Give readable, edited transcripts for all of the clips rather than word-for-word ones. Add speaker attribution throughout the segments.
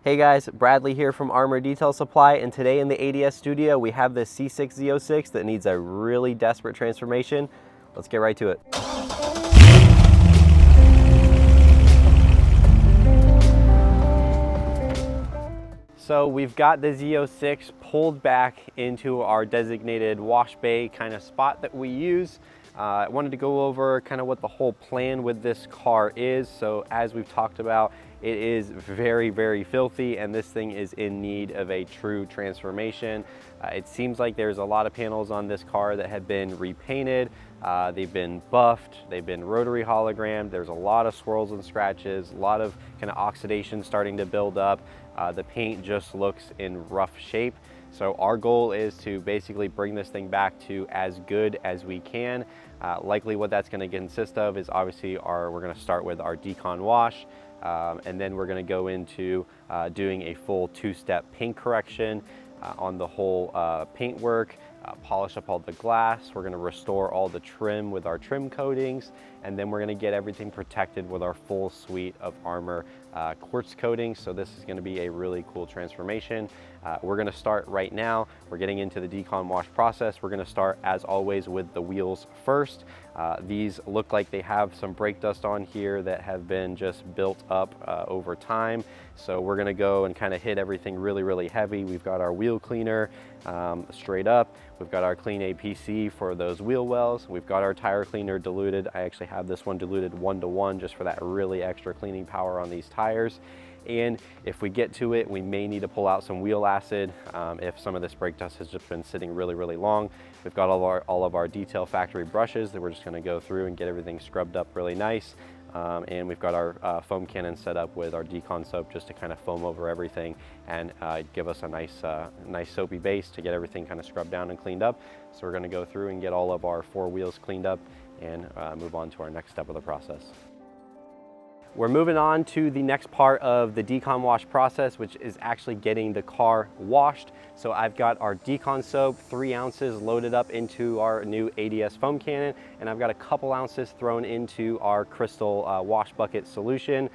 Speaker 1: Hey guys, Bradley here from Armour Detail Supply, and today in the ADS studio we have this C6 Z06 that needs a really desperate transformation. Let's get right to it. So we've got the Z06 pulled back into our designated wash bay kind of spot that we use. I wanted to go over kind of what the whole plan with this car is. So as we've talked about, it is very, very filthy, and this thing is in need of a true transformation. It seems like there's a lot of panels on this car that have been repainted. They've been buffed, they've been rotary hologrammed. There's a lot of swirls and scratches, a lot of kind of oxidation starting to build up. The paint just looks in rough shape. So our goal is to basically bring this thing back to as good as we can. Likely what that's going to consist of is obviously we're going to start with our decon wash, and then we're going to go into doing a full two-step paint correction on the whole paint work, polish up all the glass. We're going to restore all the trim with our trim coatings, and then we're going to get everything protected with our full suite of Armour quartz coatings. So this is going to be a really cool transformation. We're going to start right now. We're getting into the decon wash process. We're going to start, as always, with the wheels first. These look like they have some brake dust on here that have been just built up over time. So we're going to go and kind of hit everything really, really heavy. We've got our wheel cleaner straight up. We've got our clean APC for those wheel wells. We've got our tire cleaner diluted. I actually have this one diluted 1:1 just for that really extra cleaning power on these tires. And if we get to it, we may need to pull out some wheel acid if some of this brake dust has just been sitting really, really long. We've got all of our detail factory brushes that we're just going to go through and get everything scrubbed up really nice. And we've got our foam cannon set up with our decon soap just to kind of foam over everything and give us a nice soapy base to get everything kind of scrubbed down and cleaned up. So we're going to go through and get all of our 4 wheels cleaned up and move on to our next step of the process. We're moving on to the next part of the decon wash process, which is actually getting the car washed. So I've got our decon soap, 3 ounces loaded up into our new ADS foam cannon, and I've got a couple ounces thrown into our crystal wash bucket solution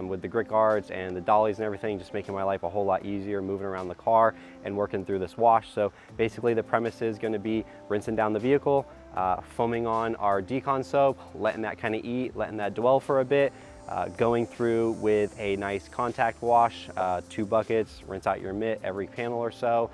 Speaker 1: with the grit guards and the dollies and everything, just making my life a whole lot easier moving around the car and working through this wash. So basically the premise is going to be rinsing down the vehicle, foaming on our decon soap, letting that kind of eat, letting that dwell for a bit, going through with a nice contact wash, 2 buckets, rinse out your mitt every panel or so,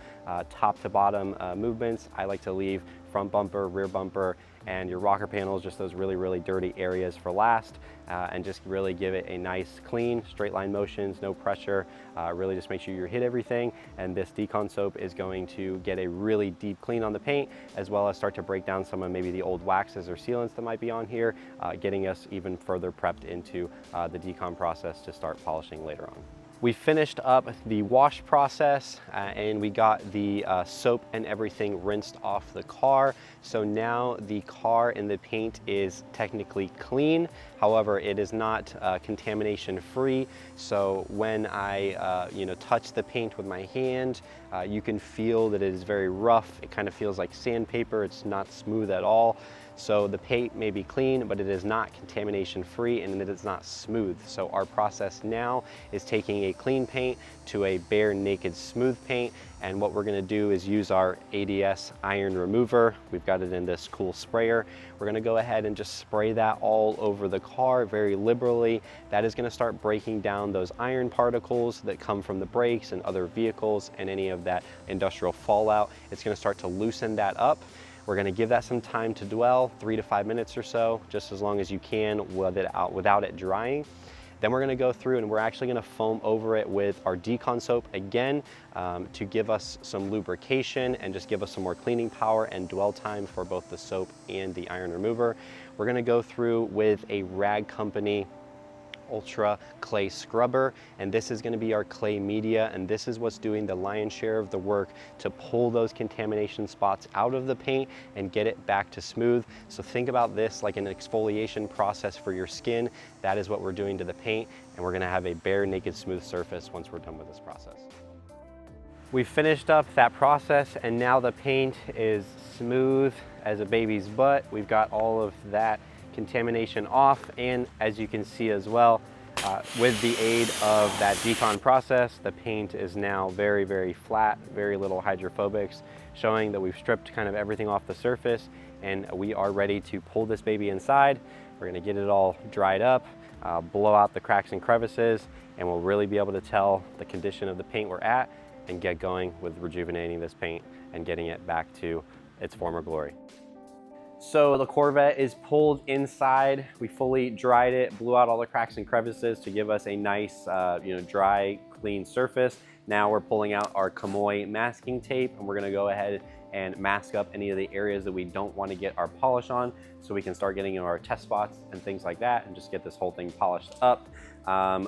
Speaker 1: top to bottom movements. I like to leave front bumper, rear bumper, and your rocker panels, just those really, really dirty areas for last, and just really give it a nice clean, straight line motions, no pressure, really just make sure you hit everything. And this decon soap is going to get a really deep clean on the paint, as well as start to break down some of maybe the old waxes or sealants that might be on here, getting us even further prepped into the decon process to start polishing later on. We finished up the wash process and we got the soap and everything rinsed off the car. So now the car and the paint is technically clean. However, it is not contamination free. So when I touch the paint with my hand, you can feel that it is very rough. It kind of feels like sandpaper. It's not smooth at all. So the paint may be clean, but it is not contamination free and it is not smooth. So our process now is taking a clean paint to a bare naked smooth paint. And what we're gonna do is use our ADS iron remover. We've got it in this cool sprayer. We're gonna go ahead and just spray that all over the car very liberally. That is gonna start breaking down those iron particles that come from the brakes and other vehicles and any of that industrial fallout. It's gonna start to loosen that up. We're gonna give that some time to dwell, 3 to 5 minutes or so, just as long as you can without it drying. Then we're gonna go through and we're actually gonna foam over it with our decon soap again to give us some lubrication and just give us some more cleaning power and dwell time for both the soap and the iron remover. We're gonna go through with a Rag Company Ultra Clay Scrubber, and this is going to be our clay media, and this is what's doing the lion's share of the work to pull those contamination spots out of the paint and get it back to smooth. So think about this like an exfoliation process for your skin. That is what we're doing to the paint, and we're going to have a bare naked smooth surface once we're done with this process. We finished up that process and now the paint is smooth as a baby's butt. We've got all of that contamination off, and as you can see as well, With the aid of that decon process, the paint is now very, very flat, very little hydrophobics, showing that we've stripped kind of everything off the surface, and we are ready to pull this baby inside. We're gonna get it all dried up, blow out the cracks and crevices, and we'll really be able to tell the condition of the paint we're at and get going with rejuvenating this paint and getting it back to its former glory. So the Corvette is pulled inside. We fully dried it, blew out all the cracks and crevices to give us a nice, dry, clean surface. Now we're pulling out our chamois masking tape, and we're gonna go ahead and mask up any of the areas that we don't want to get our polish on, so we can start getting into our test spots and things like that and just get this whole thing polished up.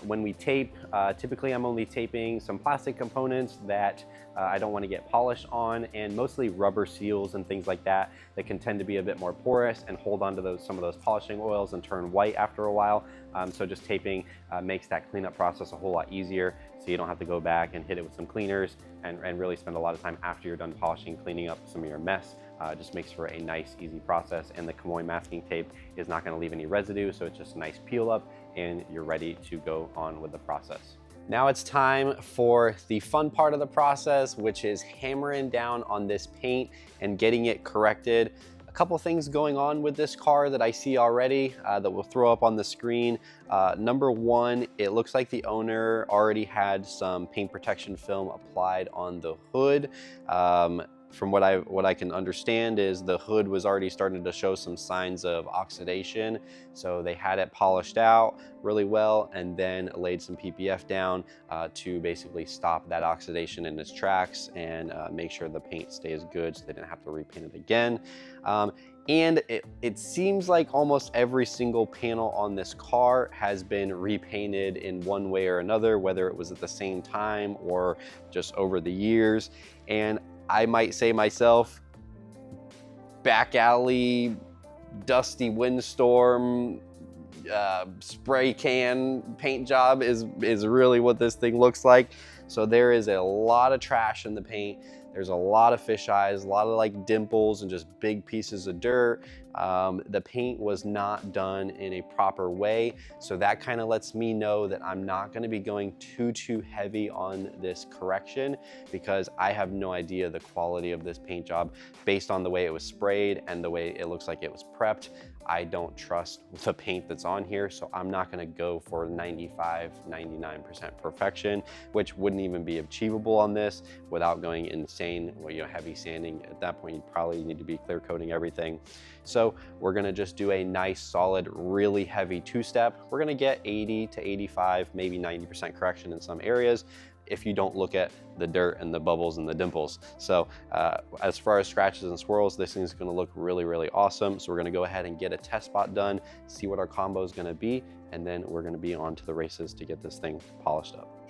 Speaker 1: When we tape, typically I'm only taping some plastic components that I don't want to get polish on, and mostly rubber seals and things like that that can tend to be a bit more porous and hold on to some of those polishing oils and turn white after a while. So just taping makes that cleanup process a whole lot easier, so you don't have to go back and hit it with some cleaners and really spend a lot of time after you're done polishing cleaning up some of your mess. Just makes for a nice, easy process, and the chamois masking tape is not going to leave any residue, so it's just a nice peel up and you're ready to go on with the process. Now it's time for the fun part of the process, which is hammering down on this paint and getting it corrected. A couple things going on with this car that I see already that we'll throw up on the screen. Number one, it looks like the owner already had some paint protection film applied on the hood. From what I can understand is the hood was already starting to show some signs of oxidation. So they had it polished out really well and then laid some PPF down to basically stop that oxidation in its tracks and make sure the paint stays good so they didn't have to repaint it again. And it seems like almost every single panel on this car has been repainted in one way or another, whether it was at the same time or just over the years. And I might say myself, back alley, dusty windstorm, spray can paint job is really what this thing looks like. So there is a lot of trash in the paint. There's a lot of fish eyes, a lot of like dimples and just big pieces of dirt. The paint was not done in a proper way. So that kind of lets me know that I'm not gonna be going too heavy on this correction, because I have no idea the quality of this paint job based on the way it was sprayed and the way it looks like it was prepped. I don't trust the paint that's on here, so I'm not gonna go for 95, 99% perfection, which wouldn't even be achievable on this without going insane, heavy sanding. At that point, you probably need to be clear coating everything. So we're gonna just do a nice, solid, really heavy two-step. We're gonna get 80 to 85, maybe 90% correction in some areas, if you don't look at the dirt and the bubbles and the dimples. So as far as scratches and swirls, this thing's gonna look really, really awesome. So we're gonna go ahead and get a test spot done, see what our combo is gonna be, and then we're gonna be on to the races to get this thing polished up.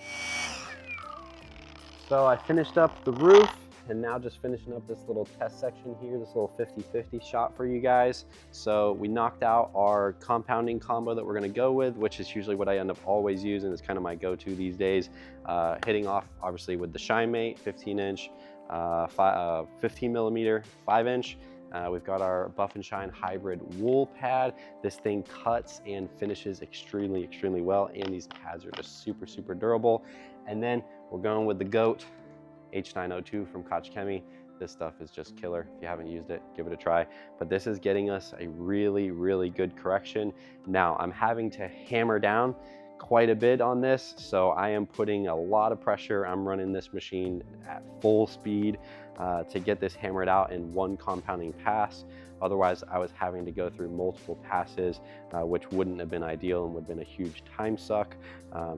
Speaker 1: So I finished up the roof, and now just finishing up this little test section here, this little 50-50 shot for you guys. So we knocked out our compounding combo that we're gonna go with, which is usually what I end up always using. It's kind of my go-to these days. Hitting off obviously with the ShineMate 15-inch, 15 millimeter, 5-inch. We've got our Buff and Shine hybrid wool pad. This thing cuts and finishes extremely, extremely well, and these pads are just super, super durable. And then we're going with the GOAT H902 from Koch Chemie. This stuff is just killer. If you haven't used it, give it a try. But this is getting us a really, really good correction. Now I'm having to hammer down quite a bit on this, so I am putting a lot of pressure. I'm running this machine at full speed to get this hammered out in one compounding pass. Otherwise, I was having to go through multiple passes, which wouldn't have been ideal and would have been a huge time suck.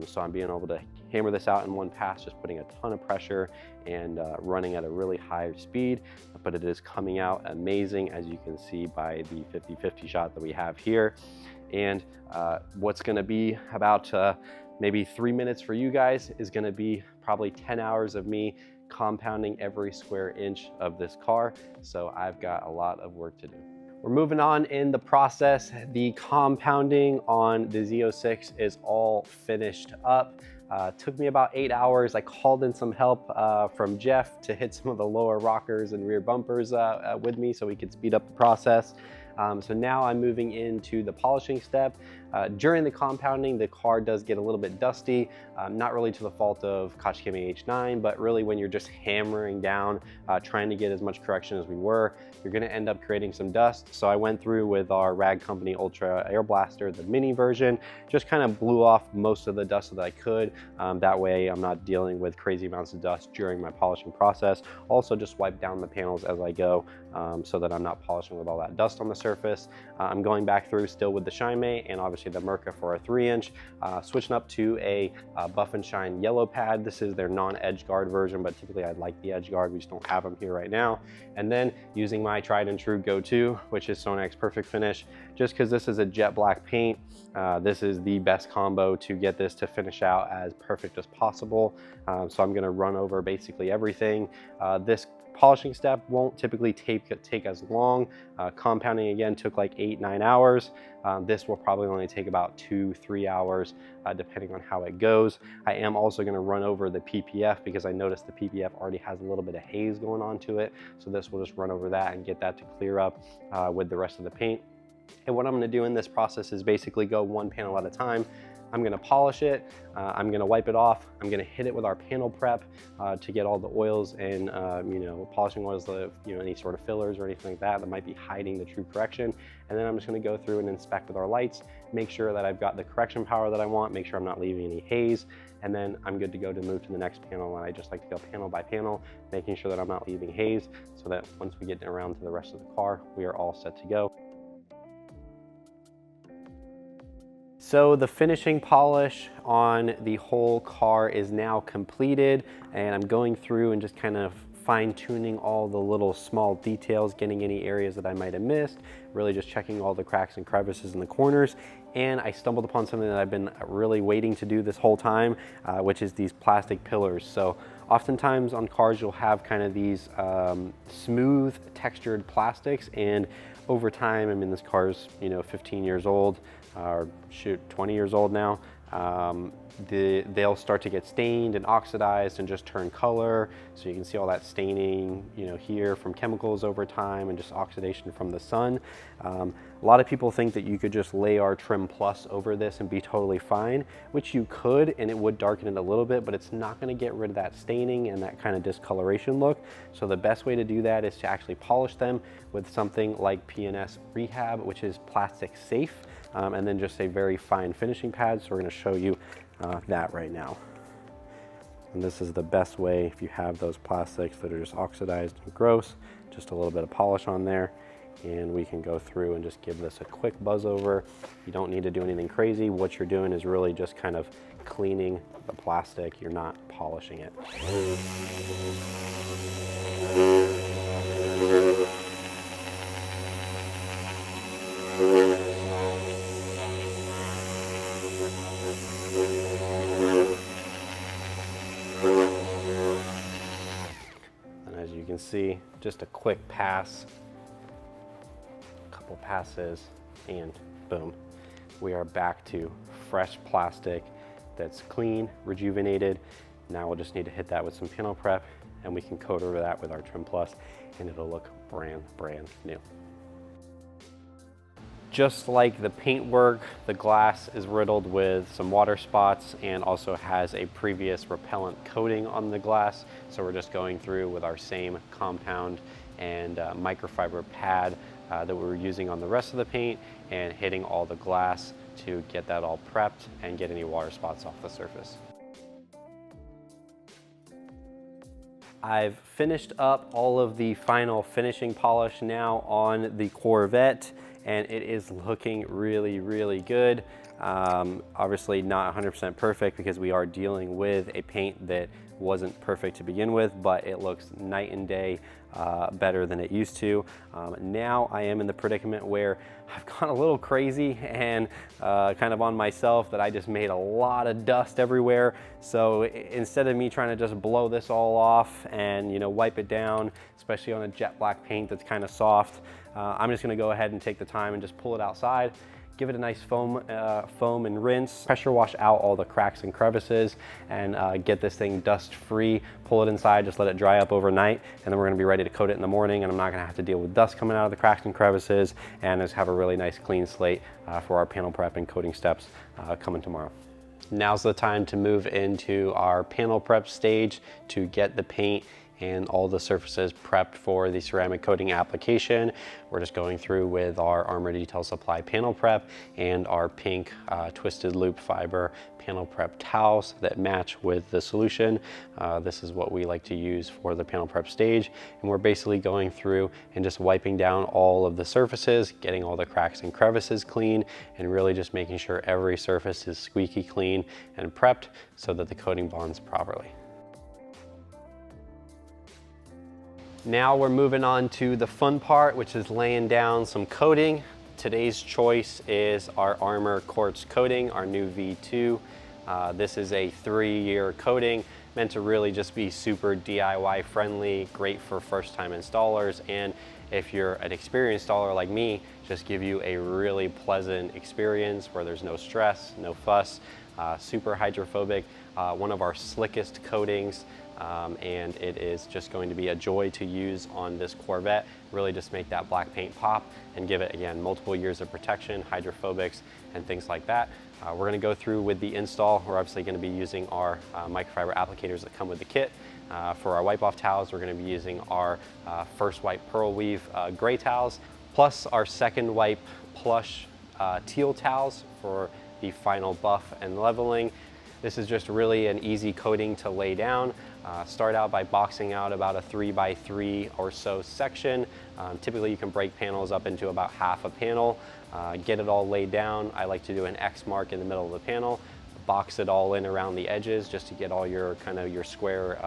Speaker 1: So I'm being able to hammer this out in one pass, just putting a ton of pressure and running at a really high speed, but it is coming out amazing, as you can see by the 50-50 shot that we have here. And what's gonna be about maybe 3 minutes for you guys is gonna be probably 10 hours of me compounding every square inch of this car. So I've got a lot of work to do. We're moving on in the process. The compounding on the Z06 is all finished up. Took me about 8 hours. I called in some help from Jeff to hit some of the lower rockers and rear bumpers with me so we could speed up the process. So now I'm moving into the polishing step. During the compounding, the car does get a little bit dusty, not really to the fault of Kashikemi H9, but really when you're just hammering down, trying to get as much correction as we were, you're gonna end up creating some dust. So I went through with our Rag Company Ultra Air Blaster, the mini version, just kind of blew off most of the dust that I could. That way I'm not dealing with crazy amounts of dust during my polishing process. Also just wipe down the panels as I go so that I'm not polishing with all that dust on the surface. I'm going back through still with the Shine Mate and obviously the Mirka for a 3-inch, switching up to a Buff and Shine yellow pad. This is their non-edge guard version, but typically I'd like the edge guard. We just don't have them here right now. And then using my tried and true go-to, which is Sonax Perfect Finish, just because this is a jet black paint. This is the best combo to get this to finish out as perfect as possible. So I'm gonna run over basically everything. This polishing step won't typically take as long. Compounding again took like 8-9 hours. This will probably only take about 2-3 hours depending on how it goes. I am also going to run over the PPF because I noticed the PPF already has a little bit of haze going on to it. So this will just run over that and get that to clear up with the rest of the paint. And what I'm going to do in this process is basically go one panel at a time. I'm going to polish it, I'm going to wipe it off, I'm going to hit it with our panel prep to get all the oils and polishing oils, any sort of fillers or anything like that might be hiding the true correction. And then I'm just going to go through and inspect with our lights, make sure that I've got the correction power that I want, make sure I'm not leaving any haze, and then I'm good to go to move to the next panel. And I just like to go panel by panel, making sure that I'm not leaving haze, so that once we get around to the rest of the car, we are all set to go. So the finishing polish on the whole car is now completed, and I'm going through and just kind of fine-tuning all the little small details, getting any areas that I might have missed, really just checking all the cracks and crevices in the corners. And I stumbled upon something that I've been really waiting to do this whole time, which is these plastic pillars. So oftentimes on cars you'll have kind of these smooth textured plastics, and over time, I mean, this car's 15 years old, or shoot, 20 years old now. They'll start to get stained and oxidized and just turn color. So you can see all that staining, here from chemicals over time and just oxidation from the sun. A lot of people think that you could just lay our Trim Plus over this and be totally fine, which you could, and it would darken it a little bit, but it's not going to get rid of that staining and that kind of discoloration look. So the best way to do that is to actually polish them with something like P&S Rehab, which is plastic safe, and then just a very fine finishing pad. So we're going to show you that right now. And this is the best way if you have those plastics that are just oxidized and gross, just a little bit of polish on there, and we can go through and just give this a quick buzz over. You don't need to do anything crazy. What you're doing is really just kind of cleaning the plastic. You're not polishing it. And as you can see, just a quick pass, a couple passes, and boom, we are back to fresh plastic that's clean, rejuvenated. Now we'll just need to hit that with some panel prep, and we can coat over that with our Trim Plus, and it'll look brand new. Just like the paintwork, the glass is riddled with some water spots and also has a previous repellent coating on the glass. So we're just going through with our same compound and microfiber pad that we were using on the rest of the paint and hitting all the glass to get that all prepped and get any water spots off the surface. I've finished up all of the final finishing polish now on the Corvette, and it is looking really good. Obviously not 100% perfect because we are dealing with a paint that wasn't perfect to begin with, but it looks night and day better than it used to. Now I am in the predicament where I've gone a little crazy and kind of on myself that I just made a lot of dust everywhere. So instead of me trying to just blow this all off and wipe it down, especially on a jet black paint that's kind of soft, I'm just gonna go ahead and take the time and just pull it outside, give it a nice foam and rinse, pressure wash out all the cracks and crevices, and get this thing dust free. Pull it inside, just let it dry up overnight, and then we're gonna be ready to coat it in the morning, and I'm not gonna have to deal with dust coming out of the cracks and crevices, and just have a really nice clean slate for our panel prep and coating steps coming tomorrow. Now's the time to move into our panel prep stage to get the paint and all the surfaces prepped for the ceramic coating application. We're just going through with our Armour Detail Supply panel prep and our pink twisted loop fiber panel prep towels that match with the solution. This is what we like to use for the panel prep stage. And we're basically going through and just wiping down all of the surfaces, getting all the cracks and crevices clean, and really just making sure every surface is squeaky clean and prepped so that the coating bonds properly. Now we're moving on to the fun part, which is laying down some coating. Today's choice is our Armour Quartz coating, our new V2. This is a 3-year coating, meant to really just be super DIY friendly, great for first-time installers, and if you're an experienced installer like me, just give you a really pleasant experience where there's no stress, no fuss, super hydrophobic, one of our slickest coatings. And it is just going to be a joy to use on this Corvette. Really just make that black paint pop and give it, again, multiple years of protection, hydrophobics, and things like that. We're gonna go through with the install. We're obviously gonna be using our microfiber applicators that come with the kit. For our wipe-off towels, we're gonna be using our first wipe pearl weave gray towels, plus our second wipe plush teal towels for the final buff and leveling. This is just really an easy coating to lay down. Start out by boxing out about a 3x3 or so section. Typically you can break panels up into about half a panel. Get it all laid down. I like to do an X mark in the middle of the panel, box it all in around the edges just to get all your your square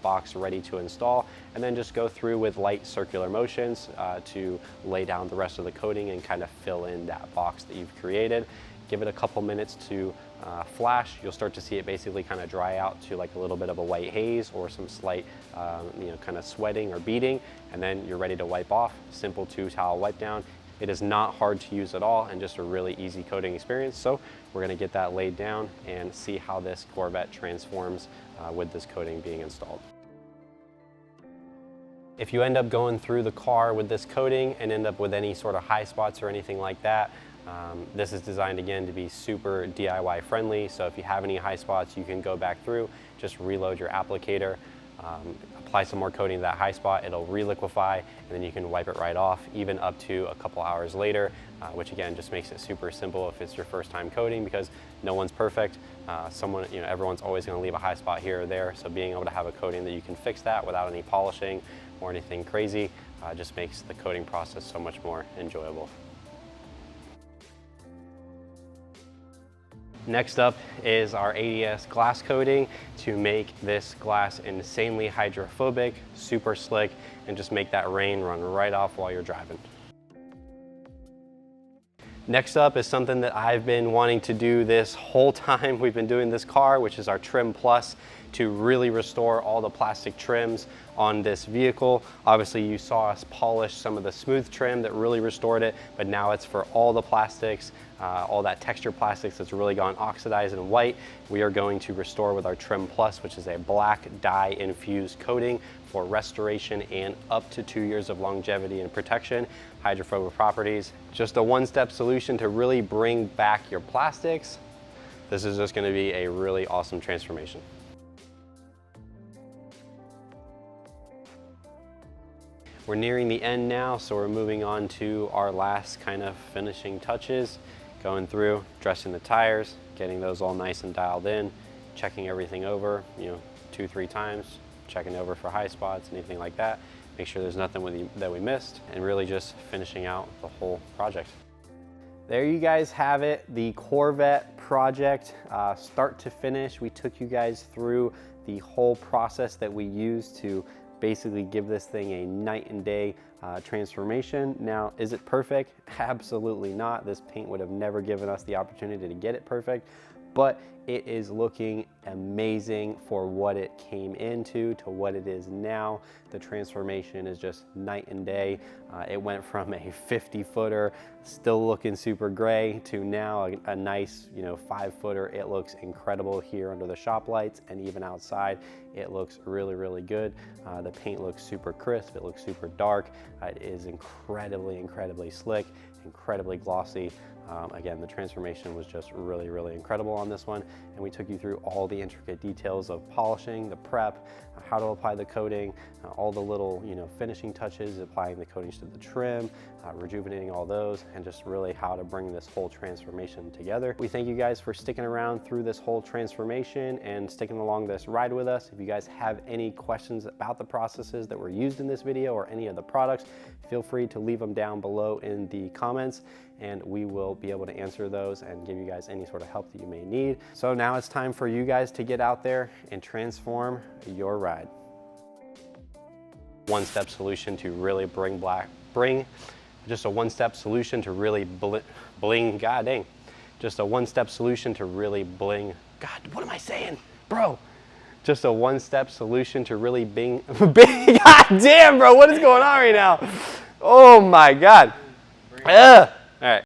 Speaker 1: box ready to install, and then just go through with light circular motions to lay down the rest of the coating and kind of fill in that box that you've created. Give it a couple minutes to flash. You'll start to see it basically kind of dry out to like a little bit of a white haze or some slight kind of sweating or beading, and then you're ready to wipe off. Simple 2-towel wipe down. It is not hard to use at all and just a really easy coating experience. So we're gonna get that laid down and see how this Corvette transforms with this coating being installed. If you end up going through the car with this coating and end up with any sort of high spots or anything like that, this is designed again to be super DIY friendly. So if you have any high spots, you can go back through, just reload your applicator, apply some more coating to that high spot, it'll reliquify, and then you can wipe it right off, even up to a couple hours later, which again just makes it super simple if it's your first time coating, because no one's perfect. Everyone's always going to leave a high spot here or there, so being able to have a coating that you can fix that without any polishing or anything crazy just makes the coating process so much more enjoyable. Next up is our ADS glass coating to make this glass insanely hydrophobic, super slick, and just make that rain run right off while you're driving. Next up is something that I've been wanting to do this whole time we've been doing this car, which is our Trim Plus, to really restore all the plastic trims on this vehicle. Obviously you saw us polish some of the smooth trim that really restored it, but now it's for all the plastics, all that texture plastics that's really gone oxidized and white. We are going to restore with our Trim Plus, which is a black dye infused coating for restoration and up to 2 years of longevity and protection, hydrophobic properties. Just a one-step solution to really bring back your plastics. This is just going to be a really awesome transformation. We're nearing the end now, so we're moving on to our last kind of finishing touches. Going through, dressing the tires, getting those all nice and dialed in, checking everything over, 2-3 times, checking over for high spots, anything like that. Make sure there's nothing that we missed, and really just finishing out the whole project. There you guys have it, the Corvette project, start to finish. We took you guys through the whole process that we used to basically give this thing a night and day transformation. Now, is it perfect? Absolutely not. This paint would have never given us the opportunity to get it perfect, but it is looking amazing for what it came into to what it is now. The transformation is just night and day. It went from a 50-footer, still looking super gray, to now a nice, 5-footer. It looks incredible here under the shop lights, and even outside, it looks really, really good. The paint looks super crisp. It looks super dark. It is incredibly, incredibly slick, incredibly glossy. Again, the transformation was just really, really incredible on this one, and we took you through all the intricate details of polishing, the prep, how to apply the coating, all the little, finishing touches, applying the coatings to the trim, rejuvenating all those, and just really how to bring this whole transformation together. We thank you guys for sticking around through this whole transformation and sticking along this ride with us. If you guys have any questions about the processes that were used in this video or any of the products, feel free to leave them down below in the comments, and we will be able to answer those and give you guys any sort of help that you may need. So now it's time for you guys to get out there and transform your ride. One-step solution to really just a one-step solution to really bling, god dang. Just a one-step solution to really bling, God, what am I saying? Bro, just a one-step solution to really bing, god damn, bro, what is going on right now? Oh my God. All right.